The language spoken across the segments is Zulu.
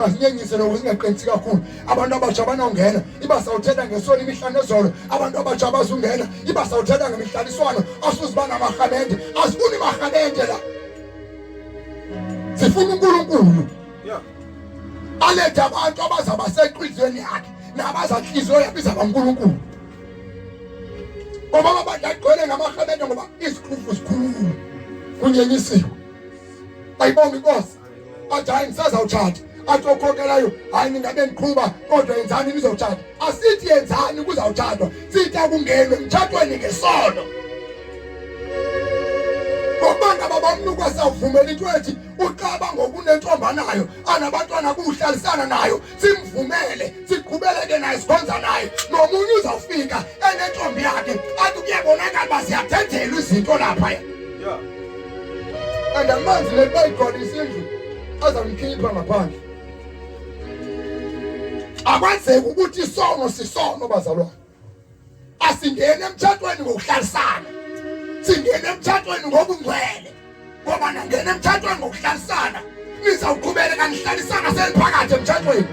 Asinyengise nokuzingaqiniseki kakhulu abantu abatsha banongena ibasawuthetha ngesono imihla nezolo abantu abatsha abazungena ibasawuthetha ngemihlaliswano asuziba namahalende asifuni mahalende la sifuna uNkulunkulu aletha abantu abazaba seqhizweni yakhe nabazahlizwe yabiza baNkulunkulu ngoba abantu agcwele ngamahalende ngoba isikrufu sikhulu kunyenyisiwe ayibonga inkosi athi hayi ngisazawuthatha athokhokelayo hayi ningabe niqhuba kodwa yenzani nizothatha asithi yenzani kuzawuthathwa sithi akungenwe emthathweni ngesono ngoba ngababamnuku asavumela into ethi uqaba ngokunentomba nayo anabantwana kuhlalisana nayo simvumele siqhubeleke naye sikhonza naye nomunye uzawufika enentombi yakhe athi kuyabonakala basiyathethelwa izinto lapha and amanzi lebayigcwala isindlu azamkhipha ngaphandle akwenzeka ukuthi isono sisono bazalwane asingene emthathweni ngokuhlalisana singene emthathweni ngobungcwele ngoba nangene emthathweni ngokuhlalisana nizawuqhubeleka nihlalisana seliphakathi emthathweni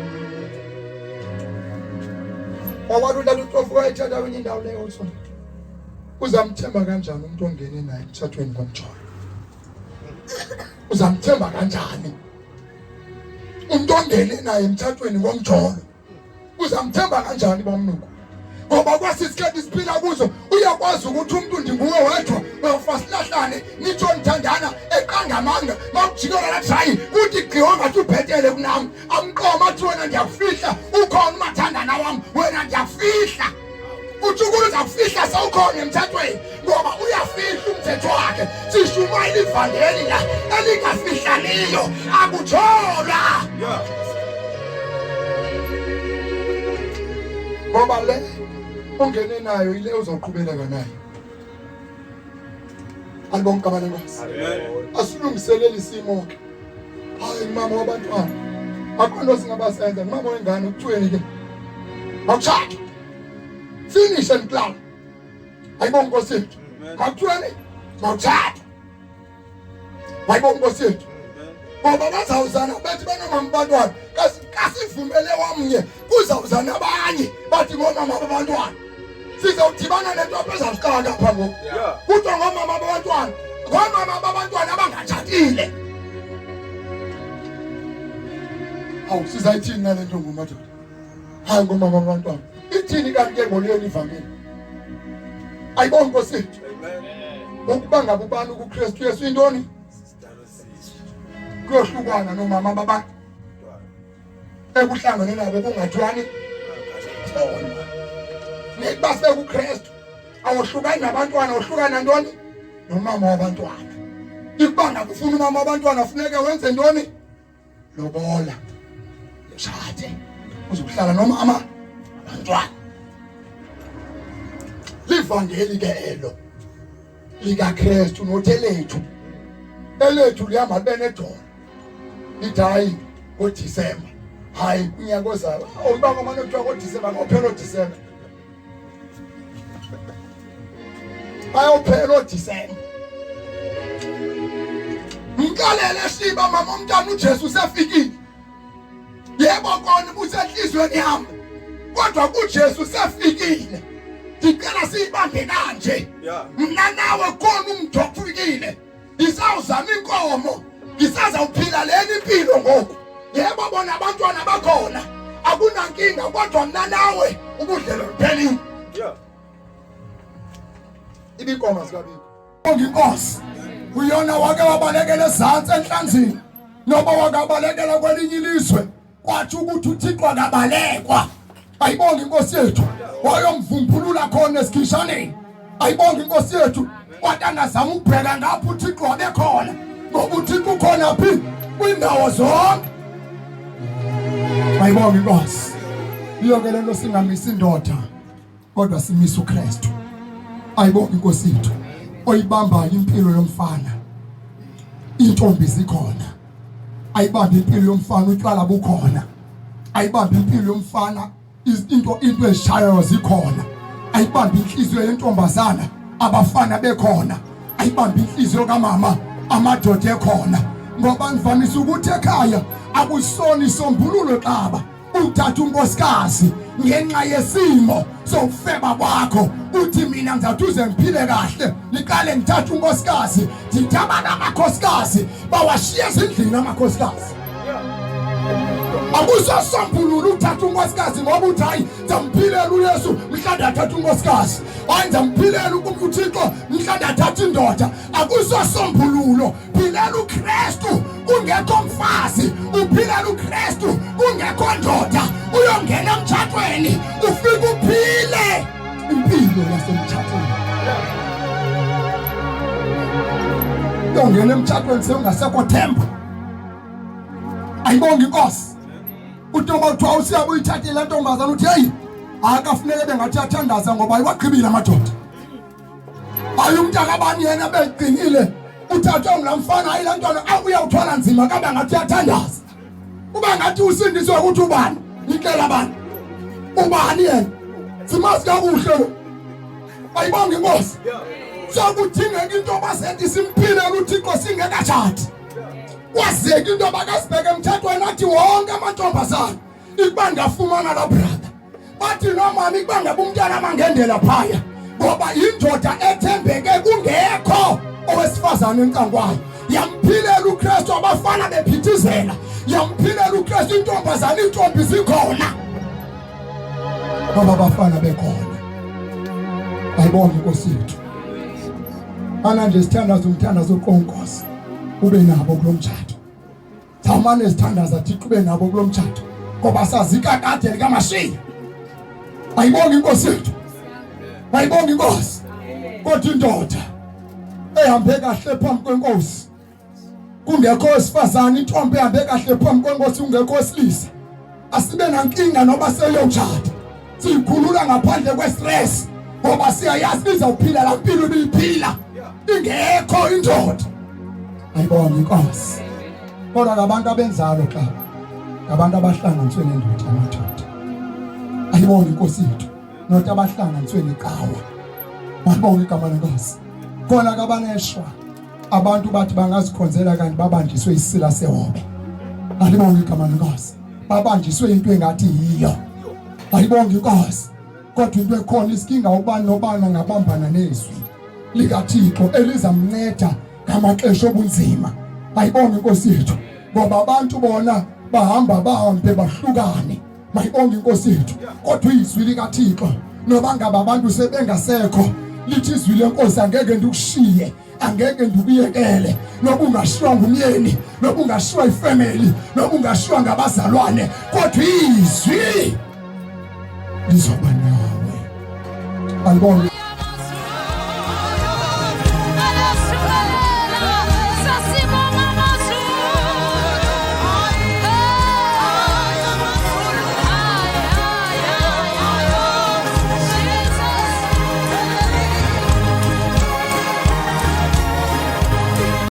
owadula utofu wayethatha kwenye indawo leyo usono uzamthemba kanjani umuntu ongene naye emthathweni ngomjolo uzamthemba kanjani umuntu ongene naye emthathweni ngomjolo uzamthemba kanjani bomnuku ngoba kwasisikhathi siphila kuzo uyakwazi ukuthi umuntu ndinguwe wedwa bafasilahlane nitho nithandana eqangamanga makujikela lathi hayi uthi Jehova athi ubhetele kunami amqoma athi wena ndiyakufihla ukhona umathandana wami wena ndiyakufihla uthi ukuza kufihla sawukhona emthathweni ngoba uyafihla umthetho wakhe sishumayela ivangeli la elingafihlaliyo akuthola ngoba le ungene nayo ile uzoqhubeleka nayo alibonke abanenkosi asilungiselele isimo ke hayi mama wabantwana akho singabasenza mama wengane ukuthweni ke awuchaka finish and plan ayibonke Nkosi yethu akuthweni awuchaka ayibonke Nkosi yethu ngoba bazawuzana bethi banomama abantwana kasivumele wamnye kuzawuzana abanye bathi ngomama abantwana sizawudibana nento bezawuqala lapha ngoku kuthiwa ngomama abantwana abangatshatile awu sizayithini nale nto ngomadoda hayi ngomama abantwana ithini kanti ke ngolweni ivangeli ayibonke Nkosi yethu ukuba ngabe ubani kuKristu Yesu intoni kuyohlukana nomama babantu ekuhlangane nabo kungathwani nebase kuKristu awuhlukani nabantwana uhlukana ntoni nomama wabantwana ikubanga kufuna umama wabantwana funeke wenze ntoni lobola ushade uzohlala nomama abantwana livangeli ke elo lika Kristu nothelethu elethu lihamba libe nedolo lidayi ngoDisemba hayi kunyaka ozayo awubanga manje kuthiwa ngoDisemba ngophela uDisemba ayophela uDisemba mkalele shiba mama umntana uJesu usefikile yebo kona busehlizweni yami kodwa kuJesu usefikile dicela siyibambe kanje mina nawe khona umuntu ofikile isawuzama inkomo ngisazawuphila leni impilo ngoku yebo bona abantwana bakhona akunankinga kodwa mina nawe ubudlelo luphelile ibinkomo zikabiko onginkosi uyona wake wabalekela ezantsi enhlanzini noba wakabalekela kwelinye ilizwe kwathi ukuthi uThixo akabalekwa ayibonge inkosi yethu wayomvumbulula khona esikhishaneni ayibonge inkosi yethu watangazama ukubheka ngapho uThixo abekhona ngoba uThixo ukhona phi kwindawo zonke ayibonge inkosi iyonke lento singamisi indoda kodwa simisa uKristu ayibonge inkosi yethu oyibambayo impilo yomfana intombi zikhona ayibambe impilo yomfana utywala bukhona ayibambe impilo yomfana into ezishayayo zikhona ayibambe inhliziyo yentombazana abafana bekhona ayibambe inhliziyo kamama amadoda ekhona ngoba ngivamisa ukuthi ekhaya akusona isombululo xaba uthatha unkosikazi ngenxa yesimo sokufeba kwakho uthi mina ngizathi uze ngiphile kahle liqale ngithatha unkosikazi ngithabana amakhosikazi bawashiya ezindlini amakhosikazi. Akusosombululo uthatha unkosikazi ngoba uthi hayi ngizampilela uYesu mhlawumbe athatha unkosikazi, hayi ngizampilela uThixo mhlawumbe athatha indoda. Akusosombululo. Philela uKristu kungekho mfazi, uphilela uKristu kungekho ndoda, uyongena emtshatweni ufike uphile impilo yasemtshatweni. Uyongena emtshatweni sewungasekho themba. Ayibonge inkosi. Uthoma uthiwa usiyabe uyithathile le ntombazana uthi hey akafuneke bengathi athandaza ngoba ayiwaqhibile amadoda. Hayi umntaka abani yena beqinile uthathwa nglamfana hayi le ntwana uyawuthwala nzima kabe ngathi athandaza. Uba ngathi usindiswe ukuthi ubani ikela abantu ubani yena simazi kakuhle. Ayibonge inkosi. Sokudingeka into basethi simphile uThixo singekathathi. Kwazeke into bakasibheke emthathweni athi wonke amantombazana ikuba ngafumana la brother bathi noma ikuba ngabe umntwana mangendela phaya ngoba indoda ethembeke kungekho owesifazane enkangwayo. Yamphilela uKristu abafana bephithizela, yamphilela uKristu intombazana intombi zikhona ngoba abafana bekhona. Ayibonge inkosi yethu. Ananje sithandaza umthandazo konkosi ube nabo kulomthatho. Thamane sithandaza Thixo ube nabo kulomthatho ngoba sazika kade likaMashiya. Ayibonge inkosi yethu. Ayibonge inkosi. Kodwa indoda ehambe kahle phambi kwenkosi kungekho wesifazane, intombi ehambe kahle phambi kwenkosi kungekho wesilisa, asibe nankinga noba seyotshata. Sikhulula ngaphandle kwestress ngoba siyayazi izawuphila la mpilo uyiphila ingekho indoda. Ayibonge inkosi. Kodwa abantu abenzalo xa ngabantu abahlanganiswe nendoda amadoda. Ayibonge inkosi yethu. Nota abahlanganiswe neqhawa. Ayibonge igama lenkosi. Khona kabaneshwa abantu bathi bangazikhonzela kanti babanjiswe isila sehobe. Ayibonge igama lenkosi. Babanjiswe into engathi yiyo. Ayibonge inkosi. Kodwa into ekhona isikinga ubani nobani ngabambana nezwi likaThixo elizamnceda ngamaxesha obunzima. Ayibonge inkosi yethu ngoba abantu bona bahamba bahambe bahlukane. Mayibonge inkosi yethu. Kodwa izwi likaThixo noba ngaba abantu sebengasekho lithi izwi lenkosi angeke ndikushiye, angeke ndikuyekele, noba ungashiywa ngumyeni, noba ungashiywa ifamily, noba ungashiywa ngabazalwane, kodwa izwi lizoba nawe. Ayibonge.